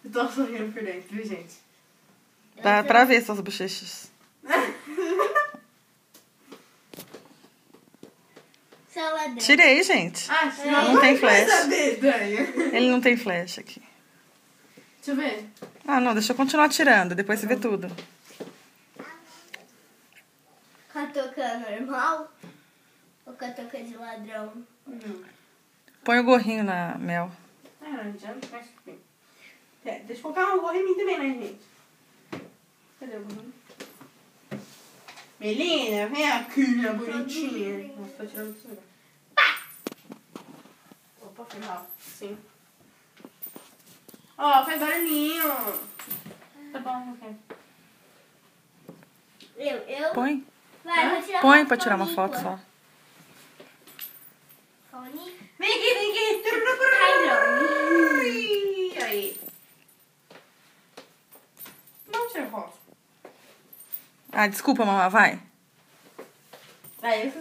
Eu tô sorrindo por dentro, viu, gente? Dá pra ver suas bochechas. Seu ladrão. Tirei, gente. Ah, senão Não tem vai flash. saber, Dani. Ele não tem flash aqui. Deixa eu ver. Ah, não, deixa eu continuar tirando. Depois você vê tudo. Com a touca normal? Ou com a touca de ladrão? Não. Põe o gorrinho na Mel. Ah, já não faz bem. Deixa eu colocar um gorro em mim também, né, gente? Cadê o gorro? Melina, vem aqui, minha bonitinha. Nossa, tô tirando isso agora. Opa, foi mal. Sim. Ó, faz barulhinho. Tá bom, ok. Eu? Põe. Vai, vou tirar Põe uma pra tirar uma foto foto só. Fone. Vem aqui, vem aqui. Ai, Aí. Não tira foto. Ah, desculpa, mamãe, vai. Aí, esse